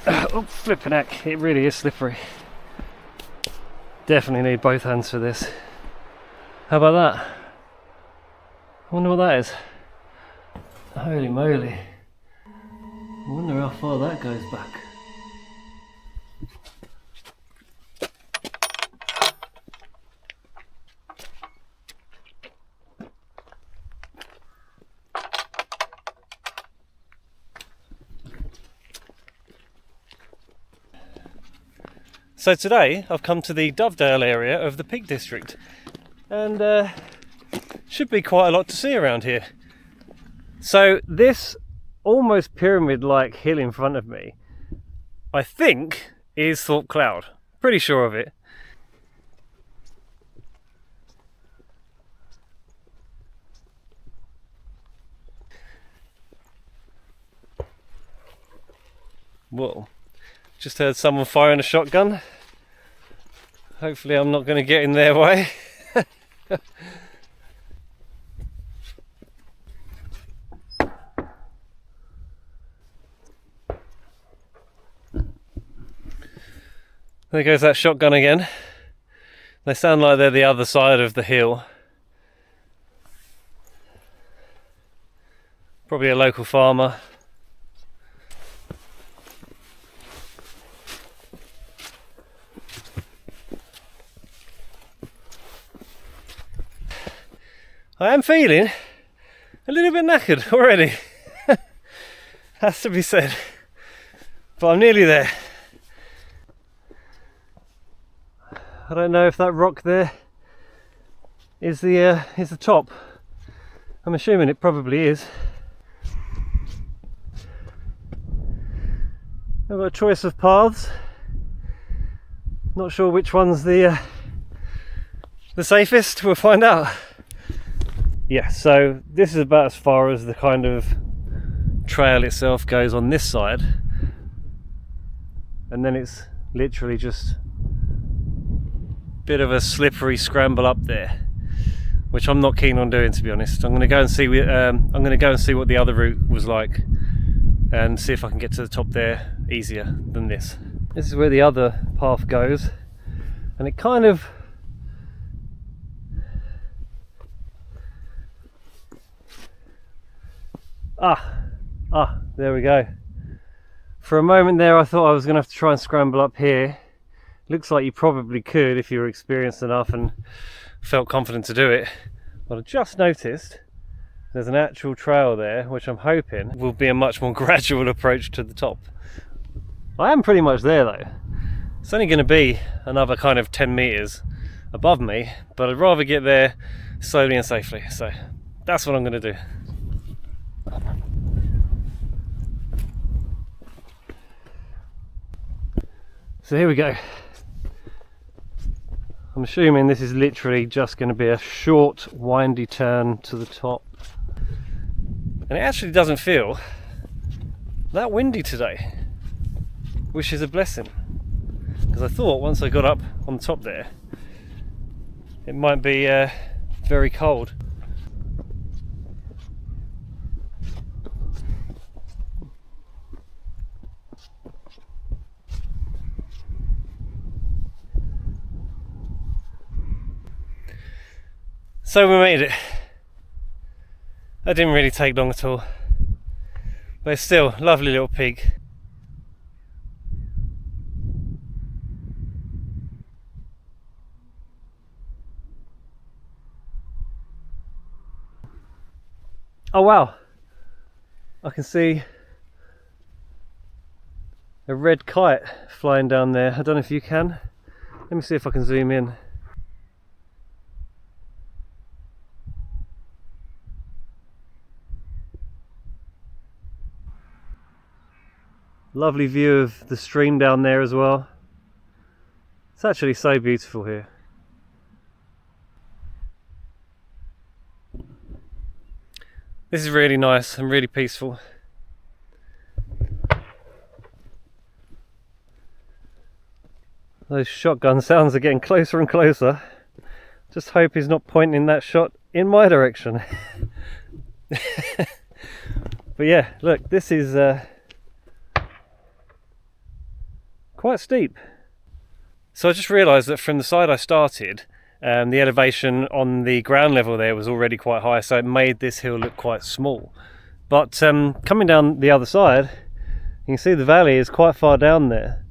Oh, flipping heck, it really is slippery. Definitely need both hands for this. How about that? I wonder what that is. Holy moly. I wonder how far that goes back. So today I've come to the Dovedale area of the Peak District, and should be quite a lot to see around here. So this almost pyramid-like hill in front of me, I think is Thorpe Cloud. Pretty sure of it. Whoa, just heard someone firing a shotgun. Hopefully I'm not going to get in their way. There goes that shotgun again. They sound like they're the other side of the hill. Probably a local farmer. I am feeling a little bit knackered already. Has to be said. But I'm nearly there. I don't know if that rock there is the top. I'm assuming it probably is. I've got a choice of paths. Not sure which one's the safest. We'll find out. Yeah, so this is about as far as the kind of trail itself goes on this side, and then it's literally just a bit of a slippery scramble up there, which I'm not keen on doing, to be honest. I'm going to go and see what the other route was like, and see if I can get to the top there easier than this. This is where the other path goes, and it kind of there we go. For a moment there I thought I was going to have to try and scramble up here. Looks like you probably could if you were experienced enough and felt confident to do it. But I just noticed there's an actual trail there, which I'm hoping will be a much more gradual approach to the top. I am pretty much there though. It's only going to be another kind of 10 meters above me, but I'd rather get there slowly and safely. So that's what I'm going to do. So here we go. I'm assuming this is literally just going to be a short, windy turn to the top. And it actually doesn't feel that windy today, which is a blessing. Because I thought once I got up on top there, it might be very cold. So we made it. That didn't really take long at all, but it's still a lovely little peak. Oh wow, I can see a red kite flying down there. I don't know if you can. Let me see if I can zoom in. Lovely view of the stream down there as well. It's actually so beautiful here. This is really nice and really peaceful. Those shotgun sounds are getting closer and closer. Just hope he's not pointing that shot in my direction. But yeah, look, this is quite steep. So I just realised that from the side I started, the elevation on the ground level there was already quite high, so it made this hill look quite small. But coming down the other side, you can see the valley is quite far down there.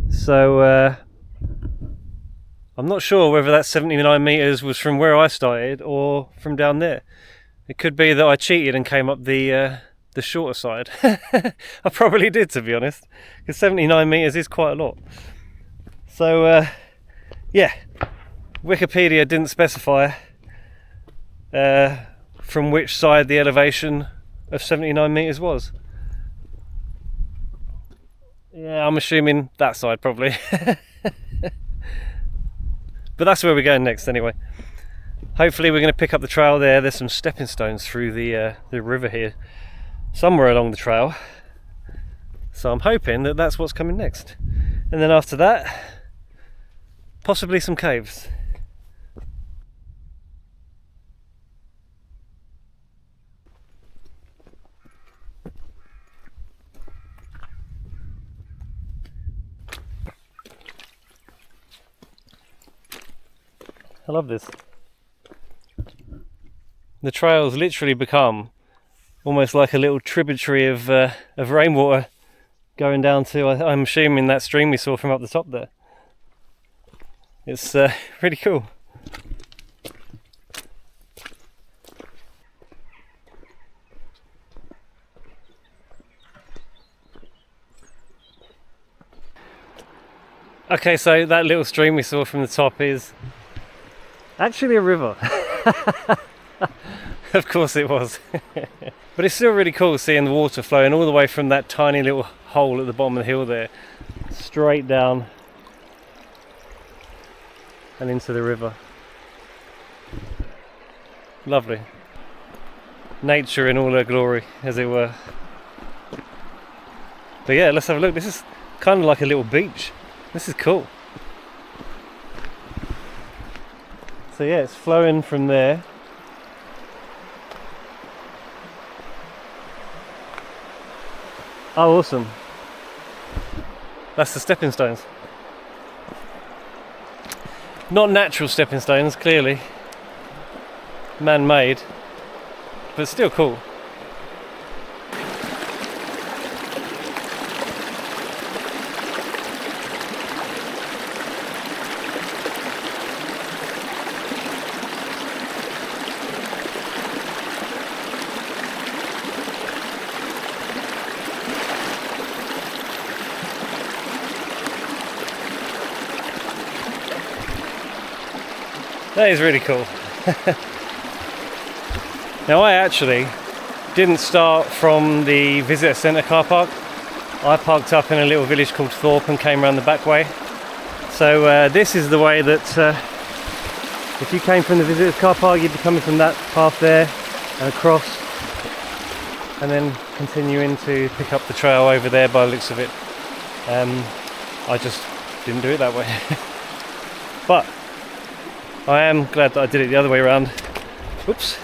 So I'm not sure whether that 79 metres was from where I started or from down there. It could be that I cheated and came up the shorter side. I probably did, to be honest, because 79 metres is quite a lot. So yeah, Wikipedia didn't specify from which side the elevation of 79 metres was. Yeah, I'm assuming that side probably. But that's where we're going next anyway. Hopefully we're going to pick up the trail there. There's some stepping stones through the river here, somewhere along the trail. So I'm hoping that that's what's coming next. And then after that, possibly some caves. I love this. The trail's literally become almost like a little tributary of rainwater going down to, I'm assuming, that stream we saw from up the top there. It's really cool. Okay, so that little stream we saw from the top is actually a river. Of course it was. But it's still really cool seeing the water flowing all the way from that tiny little hole at the bottom of the hill there, straight down and into the river. Lovely. Nature in all her glory, as it were. But yeah, let's have a look. This is kind of like a little beach. This is cool. So yeah, it's flowing from there. Oh, awesome. That's the stepping stones. Not natural stepping stones, clearly. Man-made. But still cool. That is really cool. Now I actually didn't start from the visitor centre car park. I parked up in a little village called Thorpe and came around the back way. So this is the way that if you came from the visitors car park, you'd be coming from that path there and across, and then continuing to pick up the trail over there by the looks of it. I just didn't do it that way. But I am glad that I did it the other way around. Whoops.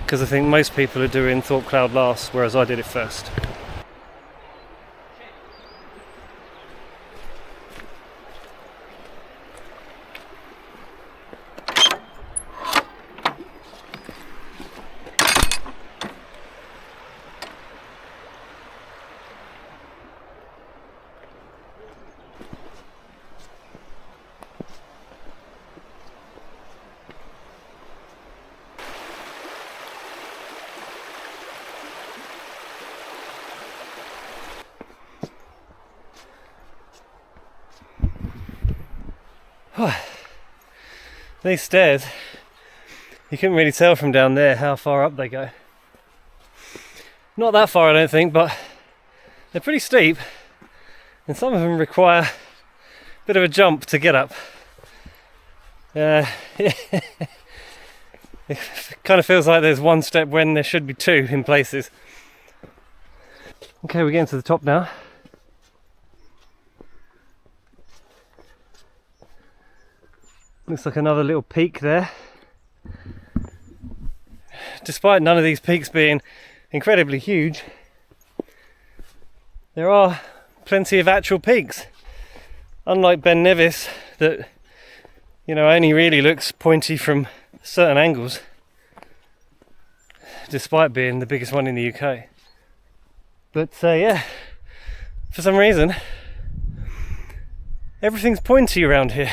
Because I think most people are doing Thorpe Cloud last, whereas I did it first. These stairs, you couldn't really tell from down there how far up they go. Not that far, I don't think, but they're pretty steep, and some of them require a bit of a jump to get up. It kind of feels like there's one step when there should be two in places. Okay, we're getting to the top now. Looks like another little peak there. Despite none of these peaks being incredibly huge, there are plenty of actual peaks. Unlike Ben Nevis, that, you know, only really looks pointy from certain angles, despite being the biggest one in the UK. But yeah, for some reason, everything's pointy around here.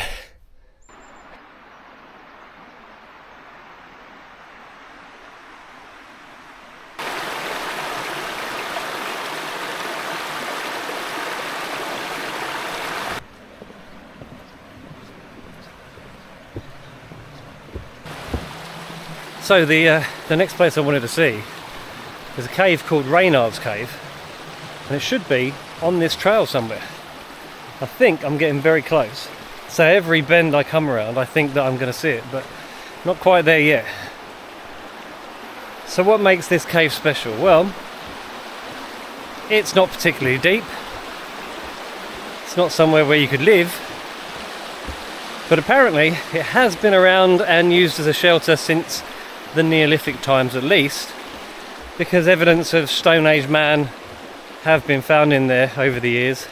So the next place I wanted to see is a cave called Reynards Cave, and it should be on this trail somewhere. I think I'm getting very close. So every bend I come around, I think that I'm going to see it, but not quite there yet. So what makes this cave special? Well, it's not particularly deep. It's not somewhere where you could live, but apparently it has been around and used as a shelter since the Neolithic times at least, because evidence of Stone Age man have been found in there over the years,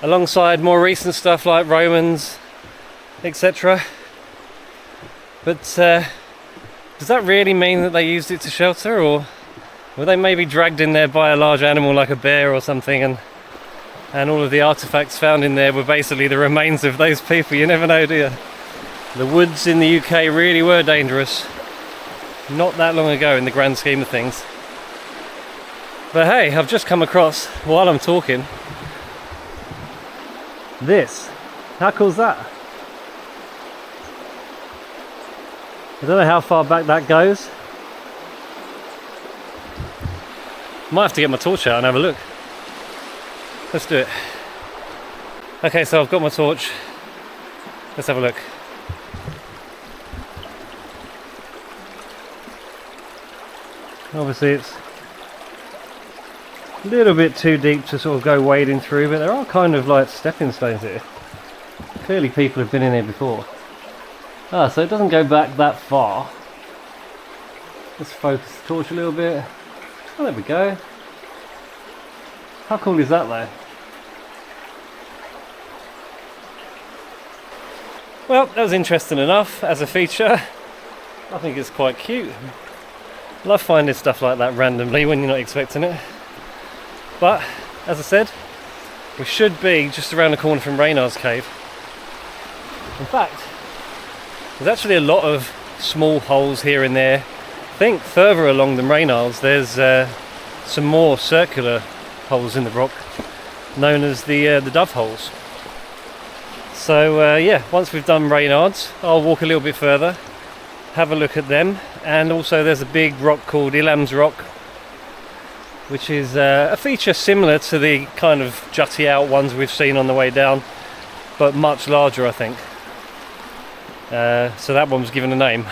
alongside more recent stuff like Romans, etc. But does that really mean that they used it to shelter, or were they maybe dragged in there by a large animal like a bear or something, and all of the artifacts found in there were basically the remains of those people? You never know, do you? The woods in the UK really were dangerous not that long ago in the grand scheme of things. But hey, I've just come across, while I'm talking, this. How cool is that? I don't know how far back that goes. Might have to get my torch out and have a look. Let's do it. Okay, so I've got my torch. Let's have a look. Obviously it's a little bit too deep to sort of go wading through, but there are kind of like stepping stones here. Clearly people have been in here before. Ah, so it doesn't go back that far. Let's focus the torch a little bit. Oh, there we go. How cool is that though? Well, that was interesting enough as a feature. I think it's quite cute. Love finding stuff like that randomly when you're not expecting it. But, as I said, we should be just around the corner from Reynards Cave. In fact, there's actually a lot of small holes here and there. I think further along than Reynards there's some more circular holes in the rock known as the Doveholes. So yeah, once we've done Reynards, I'll walk a little bit further, have a look at them, and also there's a big rock called Ilam Rock, which is a feature similar to the kind of jutty out ones we've seen on the way down, but much larger, I think. So that one was given a name.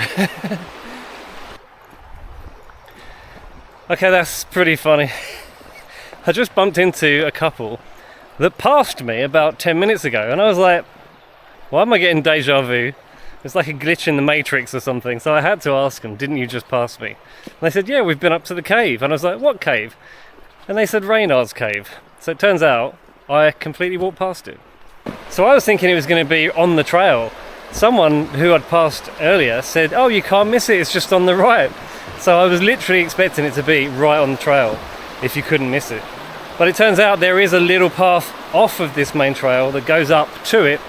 Okay, that's pretty funny. I just bumped into a couple that passed me about 10 minutes ago, and I was like, why am I getting deja vu? It's like a glitch in the Matrix or something. So I had to ask them, didn't you just pass me? And they said, yeah, we've been up to the cave. And I was like, what cave? And they said Reynards Cave. So it turns out I completely walked past it. So I was thinking it was going to be on the trail. Someone who I'd passed earlier said, oh, you can't miss it, it's just on the right. So I was literally expecting it to be right on the trail if you couldn't miss it. But it turns out there is a little path off of this main trail that goes up to it,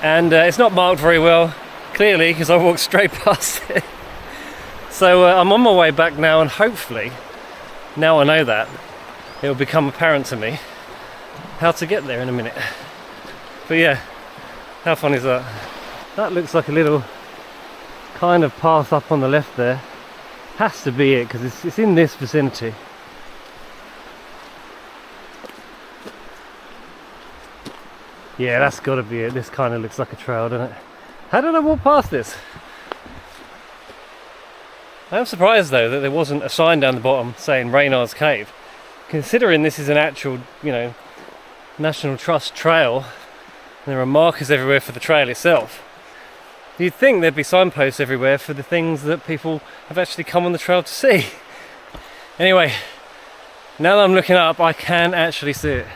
and it's not marked very well, clearly, because I walked straight past it. So I'm on my way back now, and hopefully, now I know that, it will become apparent to me how to get there in a minute. But yeah, how fun is that? That looks like a little kind of path up on the left there. Has to be it, because it's in this vicinity. Yeah, that's got to be it. This kind of looks like a trail, doesn't it? How did I walk past this? I am surprised though that there wasn't a sign down the bottom saying Reynards Cave, considering this is an actual, you know, National Trust trail and there are markers everywhere for the trail itself. You'd think there'd be signposts everywhere for the things that people have actually come on the trail to see. Anyway, now that I'm looking up, I can actually see it.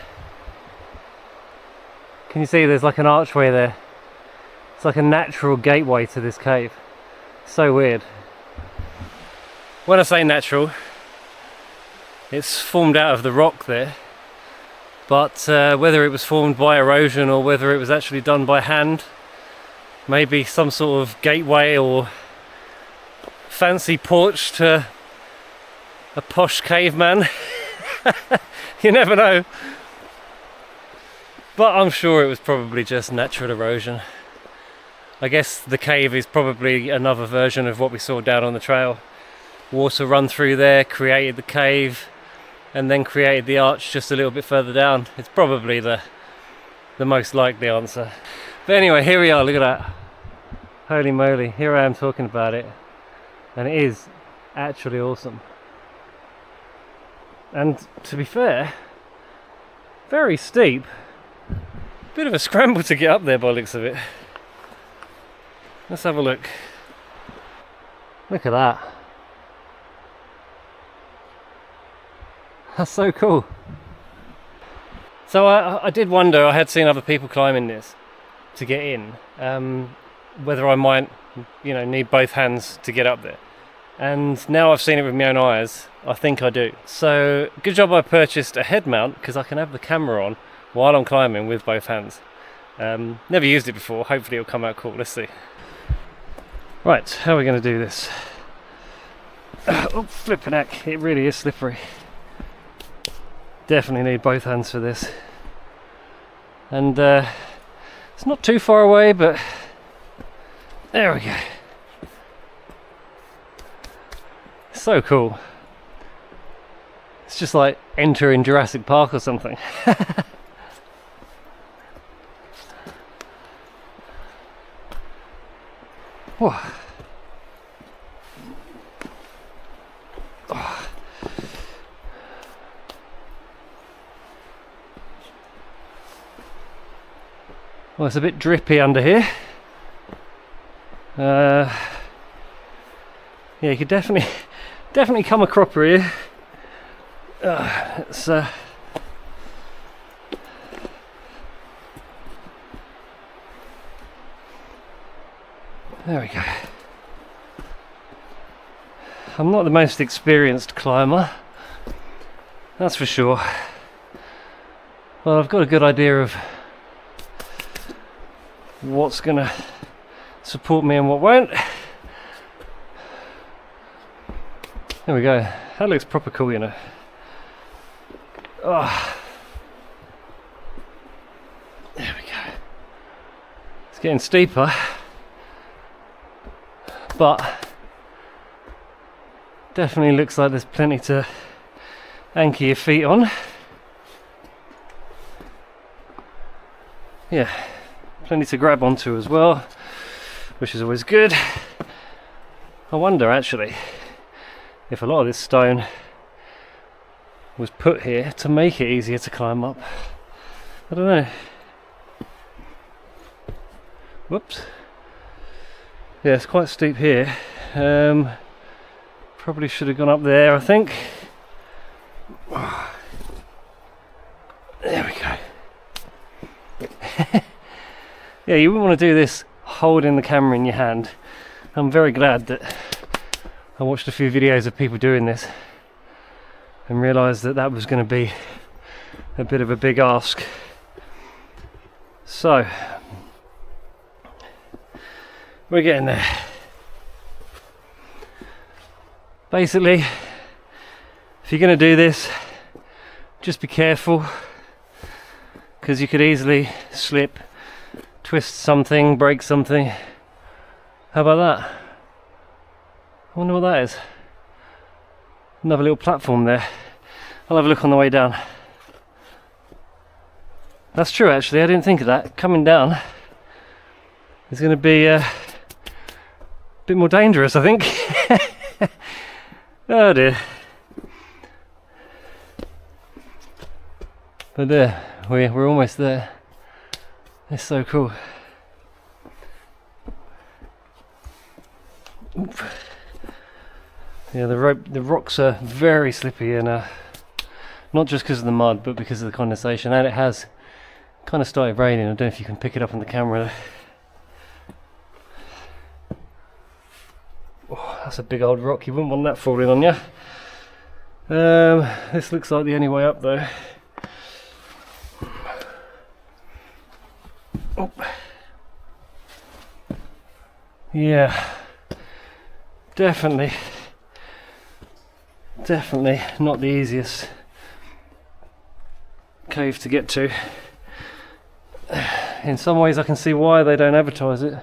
Can you see there's like an archway there? It's like a natural gateway to this cave. So weird. When I say natural, it's formed out of the rock there, but whether it was formed by erosion or whether it was actually done by hand, maybe some sort of gateway or fancy porch to a posh caveman. You never know. But I'm sure it was probably just natural erosion. I guess the cave is probably another version of what we saw down on the trail. Water run through there, created the cave, and then created the arch just a little bit further down. It's probably the most likely answer. But anyway, here we are, look at that. Holy moly, here I am talking about it. And it is actually awesome. And to be fair, very steep. Bit of a scramble to get up there by the looks of it. Let's have a look. Look at that. That's so cool. So I did wonder, I had seen other people climbing this to get in, whether I might, you know, need both hands to get up there. And now I've seen it with my own eyes, I think I do. So good job I purchased a head mount, because I can have the camera on while I'm climbing with both hands. Never used it before, hopefully it'll come out cool, let's see. Right, how are we going to do this? Oh, flipping heck, it really is slippery. Definitely need both hands for this. And it's not too far away, but there we go. So cool. It's just like entering Jurassic Park or something. Whoa. Oh. Well, it's a bit drippy under here. Yeah, you could definitely come a cropper here. It's there we go. I'm not the most experienced climber, that's for sure. Well, I've got a good idea of what's gonna support me and what won't. There we go. That looks proper cool, you know. Oh. There we go. It's getting steeper, but definitely looks like there's plenty to anchor your feet on. Yeah, plenty to grab onto as well, which is always good. I wonder actually if a lot of this stone was put here to make it easier to climb up. I don't know. Whoops. Yeah, it's quite steep here. Probably should have gone up there, I think. There we go. Yeah, you wouldn't want to do this holding the camera in your hand. I'm very glad that I watched a few videos of people doing this and realised that that was going to be a bit of a big ask. So we're getting there. Basically, if you're going to do this, just be careful, because you could easily slip, twist something, break something. How about that? I wonder what that is. Another little platform there. I'll have a look on the way down. That's true actually, I didn't think of that. Coming down is going to be a bit more dangerous, I think. Oh dear. But there, we're almost there. It's so cool. Oop. Yeah, the rocks are very slippy, and not just because of the mud, but because of the condensation, and it has Kind of started raining. I don't know if you can pick it up on the camera. Oh, that's a big old rock. You wouldn't want that falling on you. This looks like the only way up though. Oh. Yeah, definitely not the easiest cave to get to. In some ways I can see why they don't advertise it,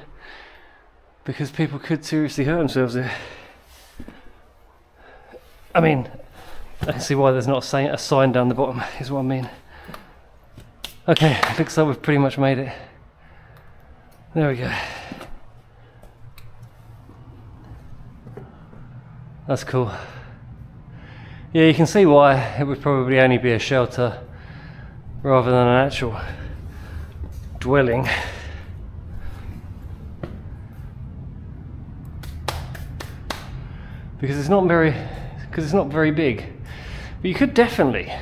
because people could seriously hurt themselves there. I mean, I can see why there's not a sign down the bottom, is what I mean. Okay, looks like we've pretty much made it. There we go. That's cool. Yeah, you can see why it would probably only be a shelter rather than an actual dwelling. Because it's not very big. But you could definitely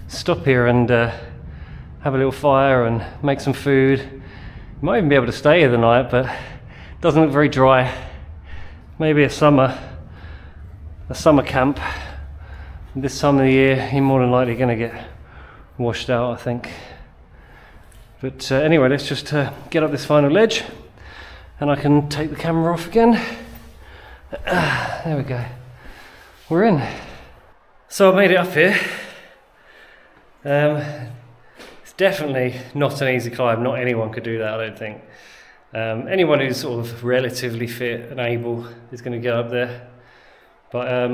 stop here and have a little fire and make some food. You might even be able to stay here the night, but it doesn't look very dry. Maybe a summer camp. This time of the year, you're more than likely going to get washed out, I think. But anyway, let's just get up this final ledge, and I can take the camera off again. There we go. We're in. So I made it up here. It's definitely not an easy climb. Not anyone could do that, I don't think. Anyone who's sort of relatively fit and able is going to get up there. But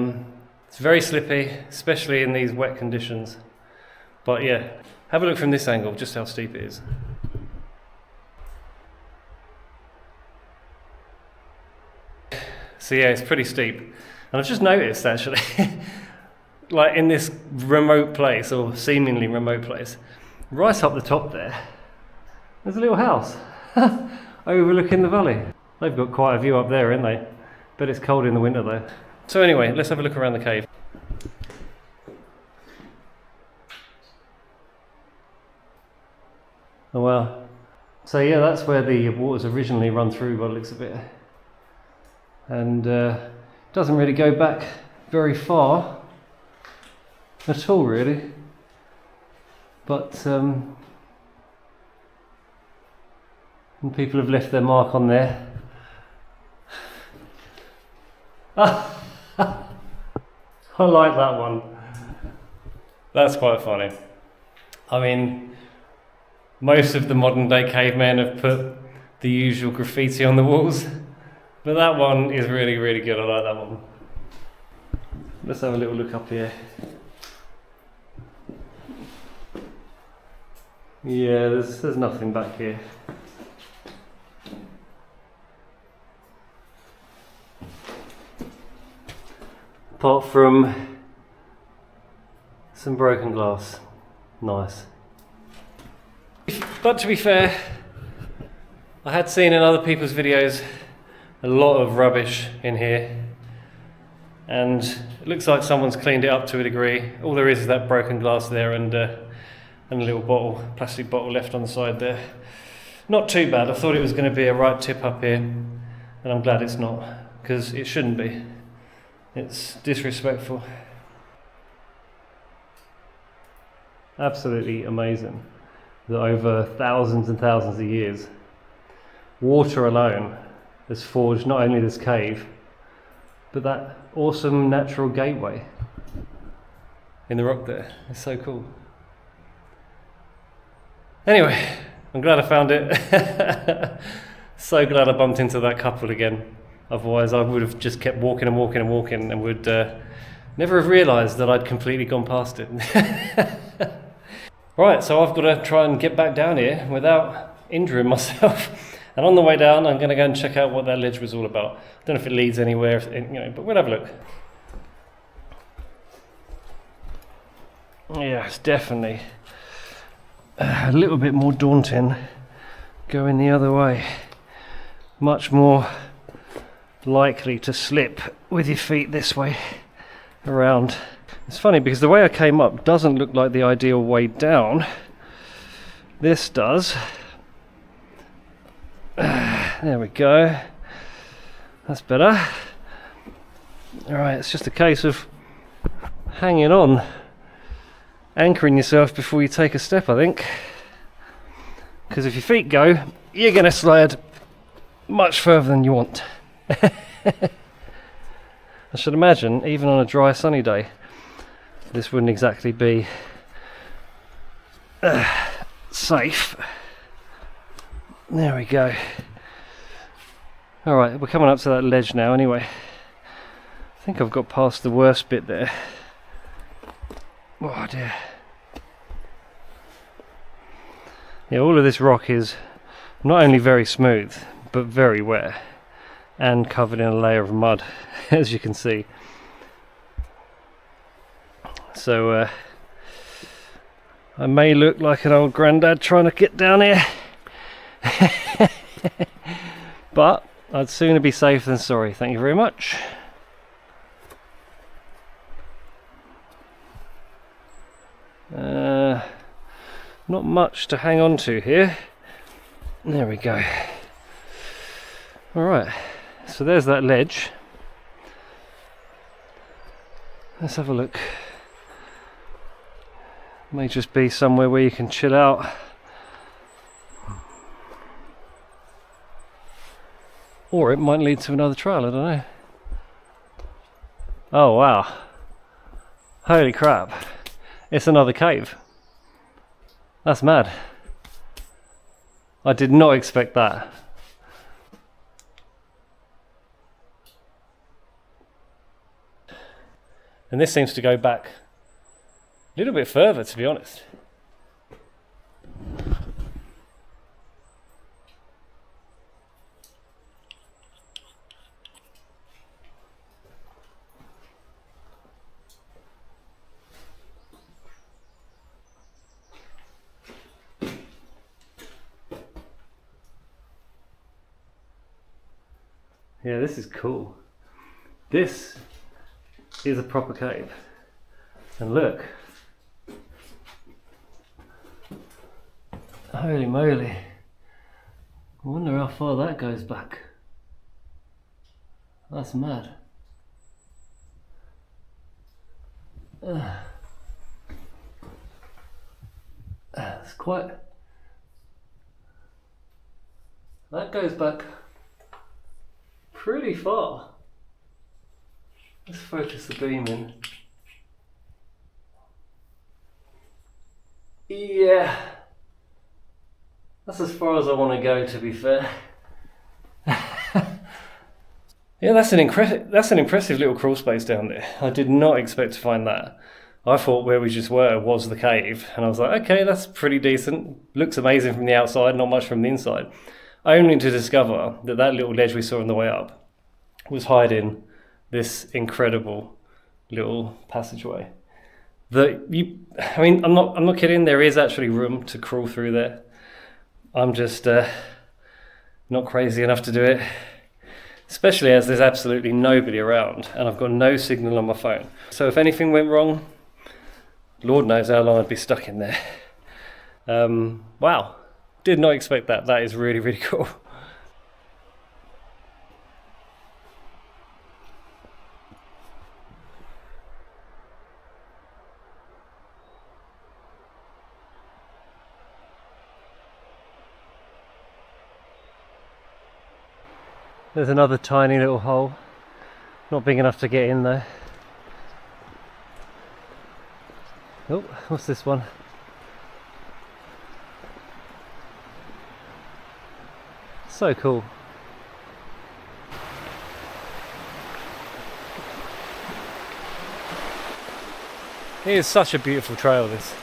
it's very slippy, especially in these wet conditions. But yeah, have a look from this angle, just how steep it is. So yeah, it's pretty steep. And I've just noticed actually, like in this remote place, or seemingly remote place, right up the top there's a little house overlooking the valley. They've got quite a view up there, haven't they? But it's cold in the winter though. So anyway, let's have a look around the cave. Oh wow. So yeah, that's where the water's originally run through by the looks of it. And doesn't really go back very far at all really. But and people have left their mark on there. I like that one. That's quite funny. I mean, most of the modern day cavemen have put the usual graffiti on the walls, but that one is really, really good. I like that one. Let's have a little look up here. Yeah, there's nothing back here. Apart from some broken glass. Nice. But to be fair, I had seen in other people's videos a lot of rubbish in here, and it looks like someone's cleaned it up to a degree. All there is that broken glass there and a little plastic bottle left on the side there. Not too bad. I thought it was going to be a right tip up here, and I'm glad it's not, because it shouldn't be. It's disrespectful. Absolutely amazing that over thousands and thousands of years, water alone has forged not only this cave, but that awesome natural gateway in the rock there. It's so cool. Anyway, I'm glad I found it. So glad I bumped into that couple again. Otherwise I would have just kept walking and walking and walking and would never have realised that I'd completely gone past it. Right, so I've got to try and get back down here without injuring myself. And on the way down, I'm going to go and check out what that ledge was all about. I don't know if it leads anywhere, but we'll have a look. Yeah, it's definitely a little bit more daunting going the other way. Much more likely to slip with your feet this way around. It's funny because the way I came up doesn't look like the ideal way down. this does. There we go. That's better. Alright, it's just a case of hanging on, anchoring yourself before you take a step, I think. Because if your feet go, you're going to slide much further than you want. I should imagine, even on a dry sunny day, this wouldn't exactly be safe. There we go. Alright, we're coming up to that ledge now anyway. I think I've got past the worst bit there. Oh dear. Yeah, all of this rock is not only very smooth, but very wet and covered in a layer of mud, as you can see. So I may look like an old granddad trying to get down here. But I'd sooner be safe than sorry. Thank you very much. Not much to hang on to here. There we go. Alright, so there's that ledge. Let's have a look. May just be somewhere where you can chill out. Or it might lead to another trail, I don't know. Oh wow. Holy crap. It's another cave. That's mad. I did not expect that. And this seems to go back a little bit further, to be honest. Yeah, this is cool. This is a proper cave. And look. Holy moly. I wonder how far that goes back. That's mad. It's quite... That goes back pretty far. Let's focus the beam in. Yeah, that's as far as I want to go, to be fair. Yeah, that's an impressive little crawl space down there. I did not expect to find that. I thought where we just were was the cave, and I was like, okay, that's pretty decent. Looks amazing from the outside, not much from the inside. Only to discover that that little ledge we saw on the way up was hiding this incredible little passageway. I mean, I'm not kidding. There is actually room to crawl through there. I'm just not crazy enough to do it, especially as there's absolutely nobody around and I've got no signal on my phone. So if anything went wrong, Lord knows how long I'd be stuck in there. Wow, did not expect that. That is really, really cool. There's another tiny little hole, not big enough to get in there. Oh, what's this one? So cool. It is such a beautiful trail, this.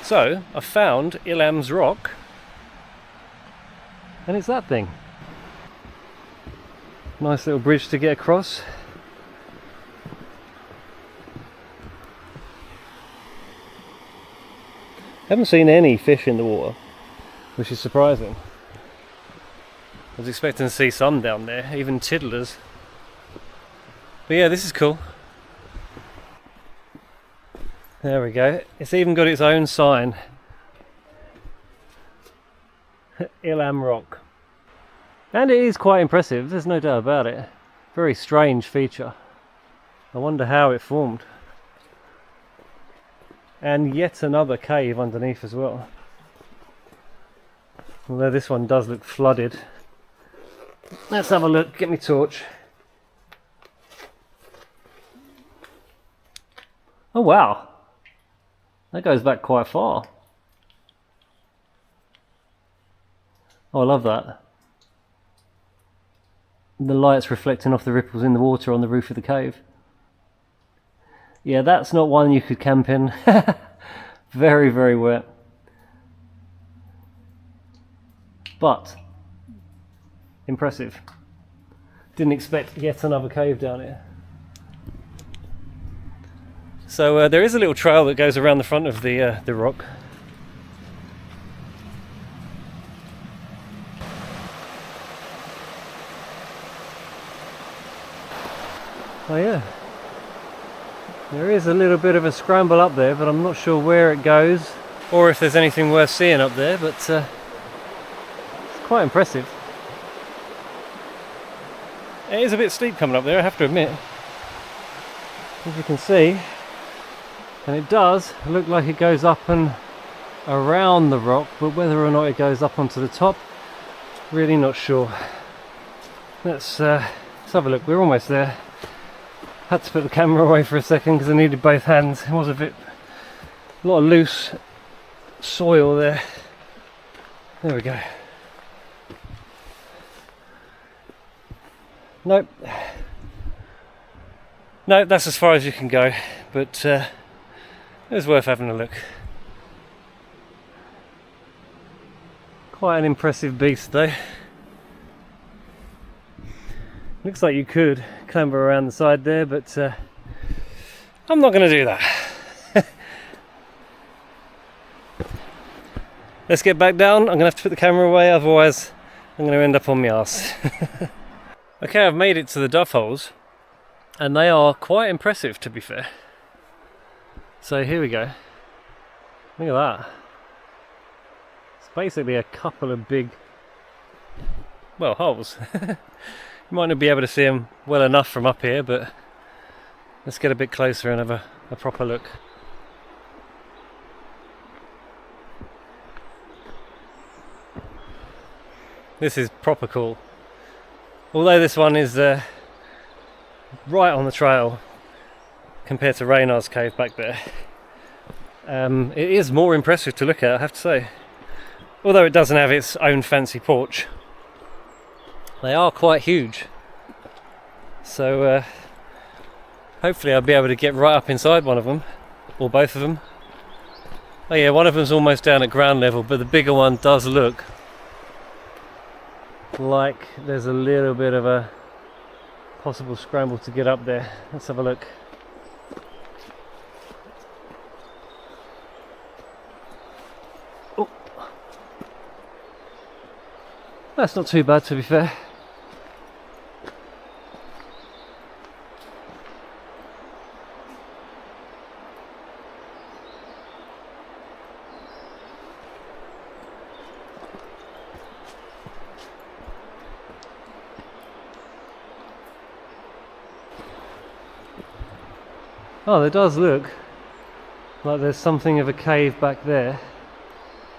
So, I found Ilam's Rock, and it's that thing. Nice little bridge to get across. Haven't seen any fish in the water, which is surprising. I was expecting to see some down there, even tiddlers. But yeah, this is cool. There we go. It's even got its own sign Ilam Rock. And it is quite impressive, there's no doubt about it. Very strange feature. I wonder how it formed. And yet another cave underneath as well. Although this one does look flooded. Let's have a look, get me torch. Oh wow, that goes back quite far. Oh, I love that. The light's reflecting off the ripples in the water on the roof of the cave. Yeah, that's not one you could camp in. Very, very wet. But impressive. Didn't expect yet another cave down here. So there is a little trail that goes around the front of the rock. Oh yeah, there is a little bit of a scramble up there, but I'm not sure where it goes or if there's anything worth seeing up there, but it's quite impressive. It is a bit steep coming up there, I have to admit, as you can see, and it does look like it goes up and around the rock, but whether or not it goes up onto the top, really not sure. Let's have a look, we're almost there. Had to put the camera away for a second because I needed both hands. It was a lot of loose soil there. There we go. Nope. No, that's as far as you can go, but it was worth having a look. Quite an impressive beast though. Looks like you could clamber around the side there, but I'm not going to do that. Let's get back down. I'm going to have to put the camera away, otherwise I'm going to end up on my arse. Okay, I've made it to the Doveholes, and they are quite impressive, to be fair. So here we go. Look at that. It's basically a couple of big, well, holes. You might not be able to see them well enough from up here, but let's get a bit closer and have a proper look. This is proper cool. Although this one is right on the trail compared to Reynards Cave back there, it is more impressive to look at, I have to say. Although it doesn't have its own fancy porch. They are quite huge, so hopefully I'll be able to get right up inside one of them, or both of them. Oh yeah, one of them's almost down at ground level, but the bigger one does look like there's a little bit of a possible scramble to get up there. Let's have a look. Oh. That's not too bad, to be fair. Oh, there does look like there's something of a cave back there.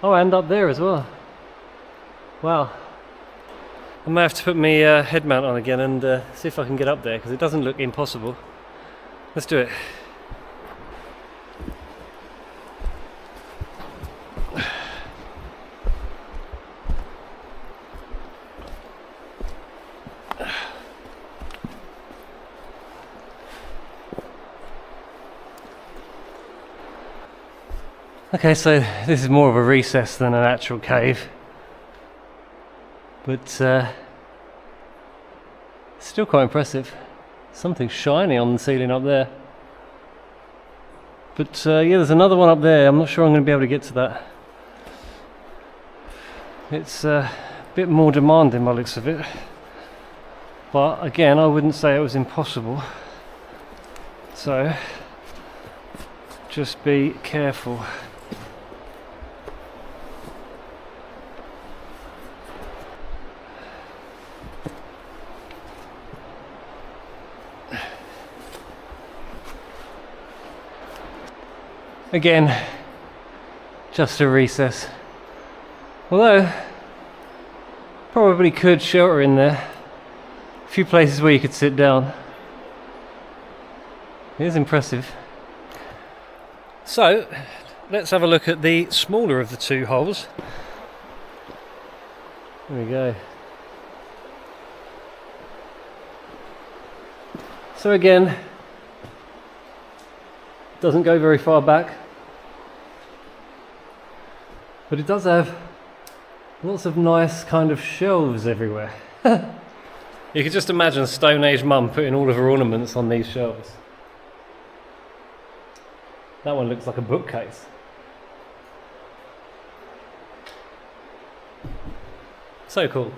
Oh, and up there as well. Wow. I may have to put my head mount on again and see if I can get up there, because it doesn't look impossible. Let's do it. Okay, so this is more of a recess than an actual cave, but still quite impressive. Something shiny on the ceiling up there. But yeah, there's another one up there. I'm not sure I'm going to be able to get to that. It's a bit more demanding by the looks of it. But again, I wouldn't say it was impossible. So just be careful. Again, just a recess. Although, probably could shelter in there. A few places where you could sit down. It is impressive. So, let's have a look at the smaller of the two holes. There we go. So again, doesn't go very far back, but it does have lots of nice kind of shelves everywhere. You could just imagine a Stone Age mum putting all of her ornaments on these shelves. That one looks like a bookcase. So cool.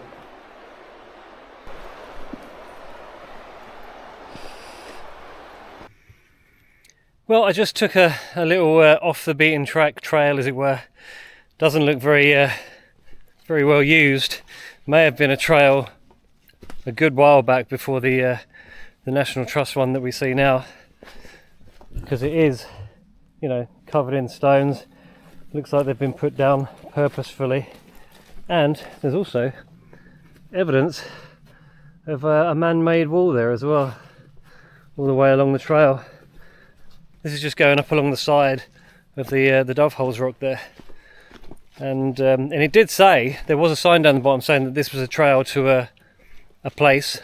Well, I just took a little off the beaten track trail, as it were. Doesn't look very well used. May have been a trail a good while back before the National Trust one that we see now, because it is, you know, covered in stones. Looks like they've been put down purposefully, and there's also evidence of a man-made wall there as well, all the way along the trail. This is just going up along the side of the Doveholes rock there, and it did say, there was a sign down the bottom saying that this was a trail to a place,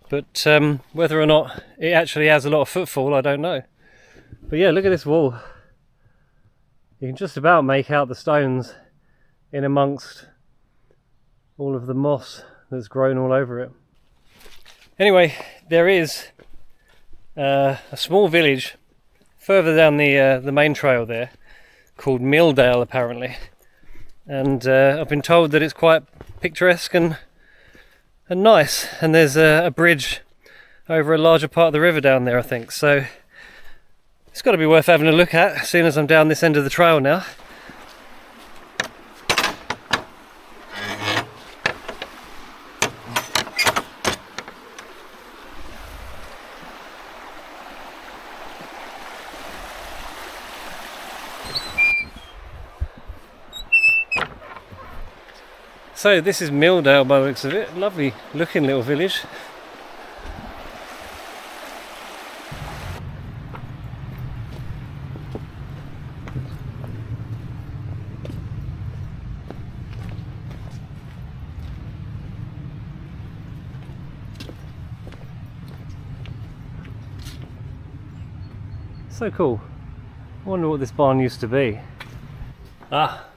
but whether or not it actually has a lot of footfall, I don't know. But yeah, look at this wall. You can just about make out the stones in amongst all of the moss that's grown all over it. Anyway, there is a small village further down the main trail there called Milldale, apparently, and I've been told that it's quite picturesque and nice, and there's a bridge over a larger part of the river down there, I think, so it's got to be worth having a look at as soon as I'm down this end of the trail now. So this is Milldale by the looks of it. Lovely looking little village. So cool. I wonder what this barn used to be. Ah.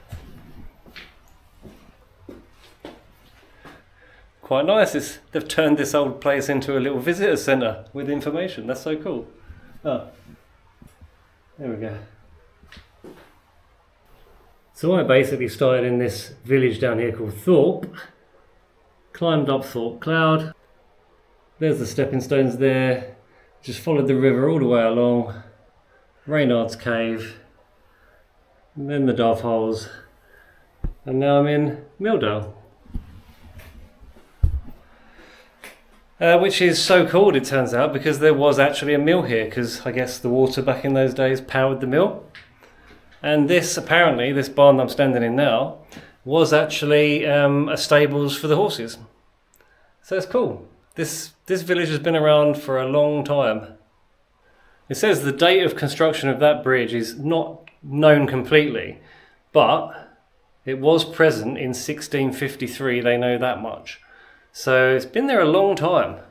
Quite nice. They've turned this old place into a little visitor centre with information. That's so cool. Oh, there we go. So I basically started in this village down here called Thorpe, climbed up Thorpe Cloud. There's the stepping stones there. Just followed the river all the way along. Reynards Cave, and then the Doveholes, and now I'm in Milldale. Which is so called, it turns out, because there was actually a mill here, because I guess the water back in those days powered the mill. And this, apparently, this barn I'm standing in now, was actually a stables for the horses. So it's cool. This village has been around for a long time. It says the date of construction of that bridge is not known completely, but it was present in 1653, they know that much. So it's been there a long time.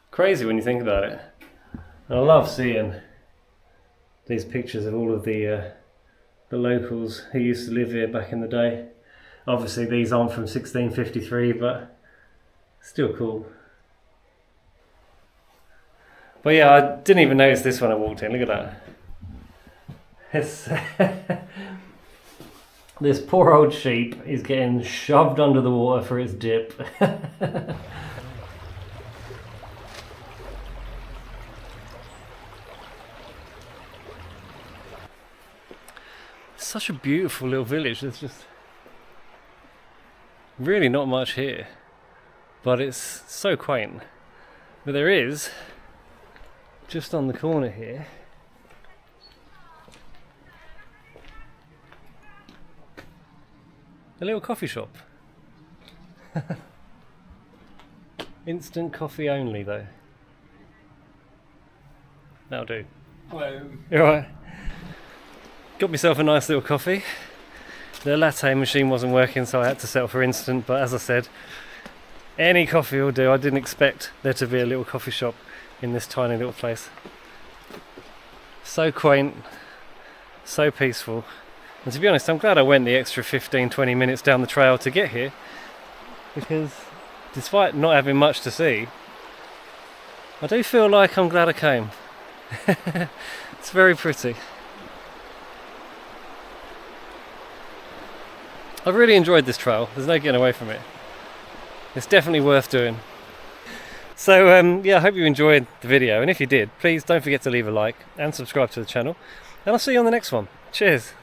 Crazy when you think about it. And I love seeing these pictures of all of the locals who used to live here back in the day. Obviously these aren't from 1653, but still cool. But yeah, I didn't even notice this when I walked in. Look at that. It's this poor old sheep is getting shoved under the water for its dip. Such a beautiful little village. There's just really not much here, but it's so quaint. But there is, just on the corner here, A little coffee shop. Instant coffee only though. That'll do. Hello. You alright? Got myself a nice little coffee. The latte machine wasn't working, so I had to settle for instant, but as I said, any coffee will do. I didn't expect there to be a little coffee shop in this tiny little place. So quaint, so peaceful. And to be honest, I'm glad I went the extra 15-20 minutes down the trail to get here, because despite not having much to see, I do feel like I'm glad I came. It's very pretty. I've really enjoyed this trail. There's no getting away from it. It's definitely worth doing. So yeah, I hope you enjoyed the video, and if you did, please don't forget to leave a like and subscribe to the channel, and I'll see you on the next one. Cheers.